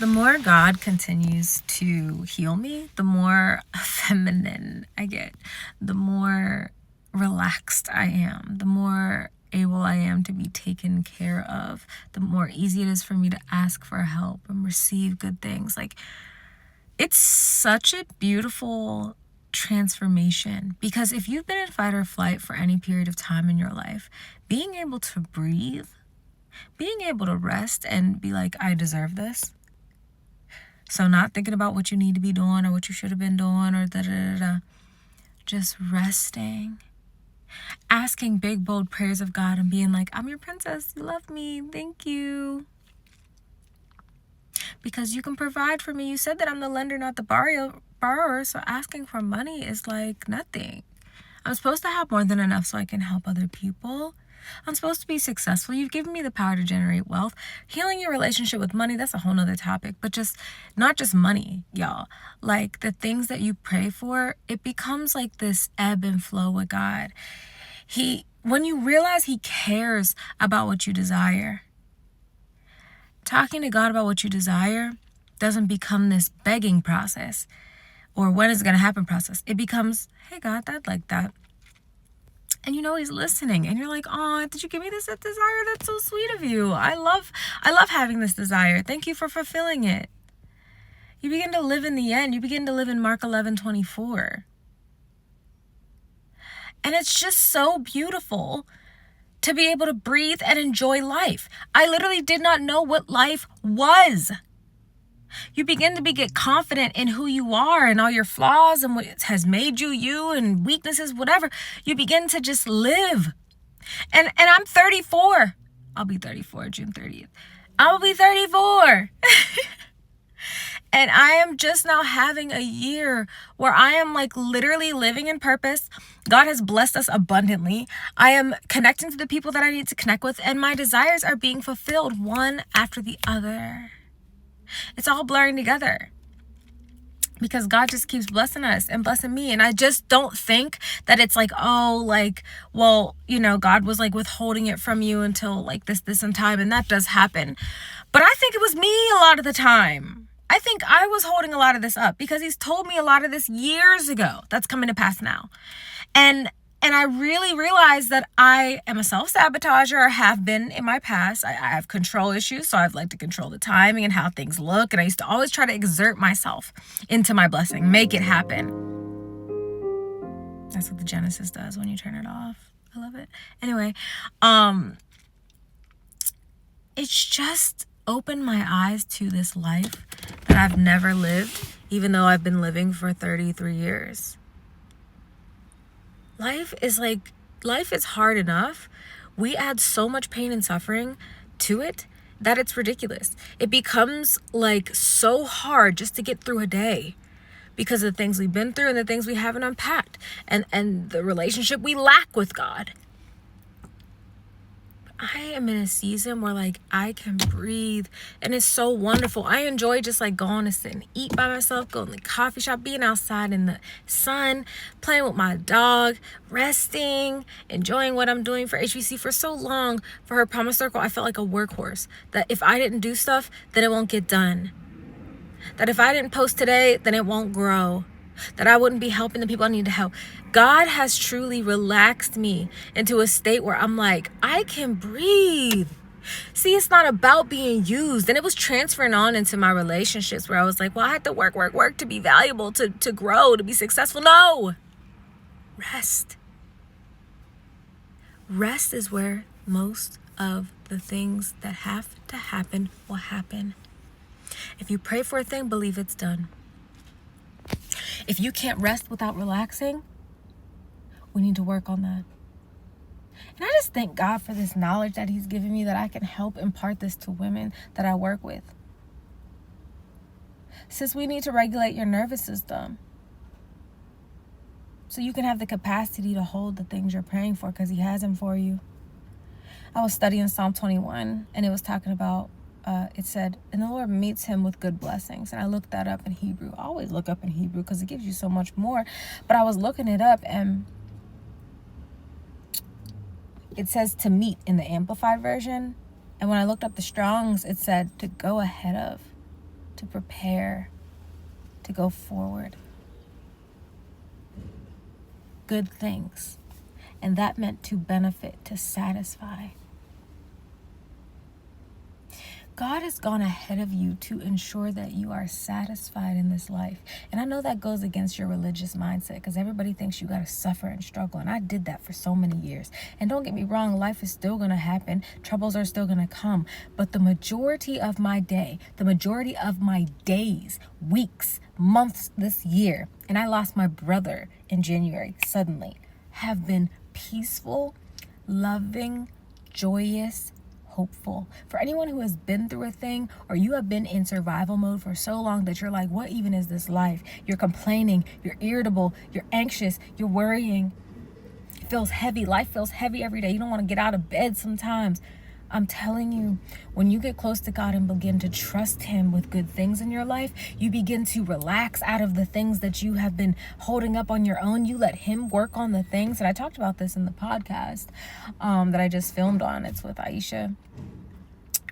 The more God continues to heal me, the more feminine I get, the more relaxed I am, the more able I am to be taken care of, the more easy it is for me to ask for help and receive good things. Like, it's such a beautiful transformation, because if you've been in fight or flight for any period of time in your life, being able to breathe, being able to rest and be like, I deserve this. So not thinking about what you need to be doing or what you should have been doing or da-da-da-da. Just resting. Asking big, bold prayers of God and being like, I'm your princess. You love me. Thank you. Because you can provide for me. You said that I'm the lender, not the borrower. So asking for money is like nothing. I'm supposed to have more than enough so I can help other people. I'm supposed to be successful. You've given me the power to generate wealth. Healing your relationship with money, that's a whole nother topic. But just not just money, y'all. Like the things that you pray for, it becomes like this ebb and flow with God. When you realize He cares about what you desire, talking to God about what you desire doesn't become this begging process or when is it going to happen process. It becomes, hey God, I'd like that. And you know He's listening, and you're like, oh, did you give me this desire? That's so sweet of you. I love having this desire. Thank you for fulfilling it. You begin to live in the end. You begin to live in Mark 11:24. And it's just so beautiful to be able to breathe and enjoy life. I literally did not know what life was. You begin to get confident in who you are and all your flaws and what has made you you and weaknesses, whatever. You begin to just live. And I'm 34. I'll be 34 June 30th. I'll be 34. And I am just now having a year where I am like literally living in purpose. God has blessed us abundantly. I am connecting to the people that I need to connect with, and my desires are being fulfilled one after the other. It's all blurring together because God just keeps blessing us and blessing me. And I just don't think that it's like, oh, like, well, you know, God was like withholding it from you until like this and time. And that does happen. But I think it was me a lot of the time. I think I was holding a lot of this up because He's told me a lot of this years ago. That's coming to pass now. And I really realized that I am a self-sabotager, or have been in my past. I have control issues, so I've liked to control the timing and how things look. And I used to always try to exert myself into my blessing, make it happen. That's what the Genesis does when you turn it off. I love it. Anyway, it's just opened my eyes to this life that I've never lived, even though I've been living for 33 years. Life is hard enough. We add so much pain and suffering to it that it's ridiculous. It becomes like so hard just to get through a day because of the things we've been through and the things we haven't unpacked and the relationship we lack with God. I am in a season where like I can breathe and it's so wonderful. I enjoy just like going to sit and eat by myself, going to the coffee shop, being outside in the sun, playing with my dog, resting, enjoying what I'm doing for HBC. For so long, for her Promise Circle, I felt like a workhorse. That if I didn't do stuff, then it won't get done. That if I didn't post today, then it won't grow. That I wouldn't be helping the people I need to help. God has truly relaxed me into a state where I'm like, I can breathe. See, it's not about being used. And it was transferring on into my relationships where I was like, well, I had to work to be valuable, to grow, to be successful. No. Rest. Rest is where most of the things that have to happen will happen. If you pray for a thing, believe it's done. If you can't rest without relaxing, we need to work on that. And I just thank God for this knowledge that He's given me, that I can help impart this to women that I work with. Sis, we need to regulate your nervous system so you can have the capacity to hold the things you're praying for, because He has them for you. I was studying Psalm 21, and it was talking about it said, and the Lord meets him with good blessings. And I looked that up in Hebrew. I always look up in Hebrew because it gives you so much more. But I was looking it up, and it says to meet in the Amplified version. And when I looked up the Strongs, it said to go ahead of, to prepare, to go forward. Good things. And that meant to benefit, to satisfy. God has gone ahead of you to ensure that you are satisfied in this life. And I know that goes against your religious mindset because everybody thinks you got to suffer and struggle. And I did that for so many years. And don't get me wrong, life is still going to happen. Troubles are still going to come. But the majority of my day, the majority of my days, weeks, months this year, and I lost my brother in January suddenly, have been peaceful, loving, joyous, hopeful. For anyone who has been through a thing, or you have been in survival mode for so long that you're like, what even is this life? You're complaining, you're irritable, you're anxious, you're worrying. It feels heavy. Life feels heavy every day. You don't want to get out of bed sometimes. I'm telling you, when you get close to God and begin to trust Him with good things in your life, you begin to relax out of the things that you have been holding up on your own. You let Him work on the things. And I talked about this in the podcast that I just filmed on. It's with Aisha.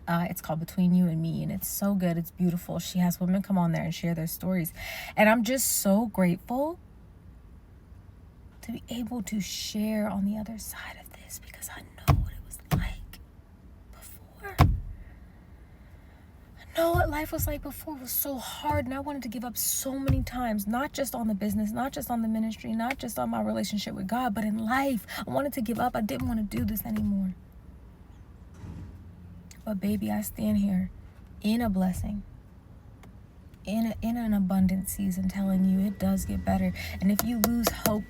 It's called Between You and Me, and it's so good. It's beautiful. She has women come on there and share their stories. And I'm just so grateful to be able to share on the other side of this, because I know what it was like before. I know what life was like before. It was so hard, and I wanted to give up so many times, not just on the business, not just on the ministry, not just on my relationship with God, but in life. I wanted to give up. I didn't want to do this anymore. But baby, I stand here in a blessing, in an abundant season, telling you it does get better. And if you lose hope,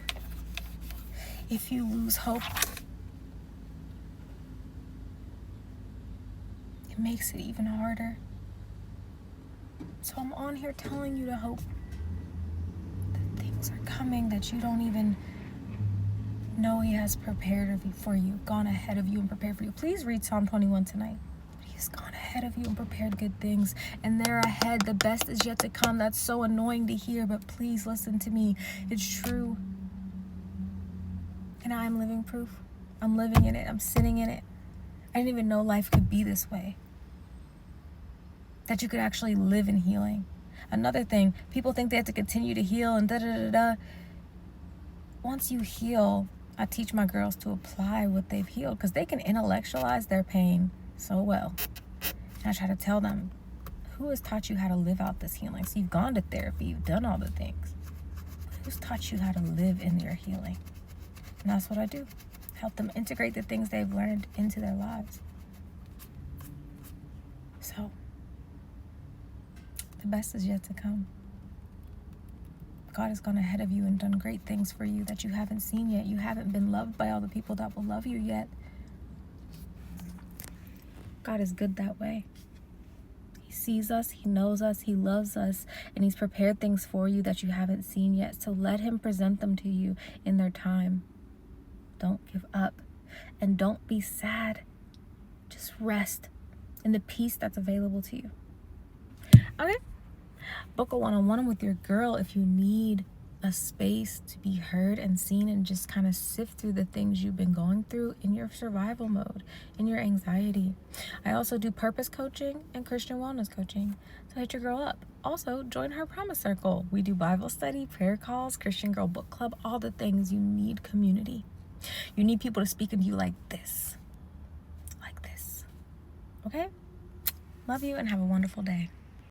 it makes it even harder. So I'm on here telling you to hope that things are coming that you don't even know He has prepared for you, gone ahead of you and prepared for you. Please read Psalm 21 tonight. He's gone ahead of you and prepared good things, and they're ahead. The best is yet to come. That's so annoying to hear, but please listen to me. It's true. And I'm living proof. I'm living in it. I'm sitting in it. I didn't even know life could be this way. That you could actually live in healing. Another thing, people think they have to continue to heal and da-da-da-da. Once you heal, I teach my girls to apply what they've healed, because they can intellectualize their pain so well. And I try to tell them, who has taught you how to live out this healing? So you've gone to therapy, you've done all the things. Who's taught you how to live in your healing? And that's what I do. Help them integrate the things they've learned into their lives. So, the best is yet to come. God has gone ahead of you and done great things for you that you haven't seen yet. You haven't been loved by all the people that will love you yet. God is good that way. He sees us, He knows us, He loves us, and He's prepared things for you that you haven't seen yet. So let Him present them to you in their time. Don't give up, and don't be sad. Just rest in the peace that's available to you. Okay? Book a one-on-one with your girl if you need a space to be heard and seen, and just kind of sift through the things you've been going through in your survival mode, in your anxiety. I also do purpose coaching and Christian wellness coaching. So hit your girl up. Also, join her Promise Circle. We do Bible study, prayer calls, Christian Girl Book Club, all the things. You need community. You need people to speak into you like this. Like this. Okay? Love you and have a wonderful day.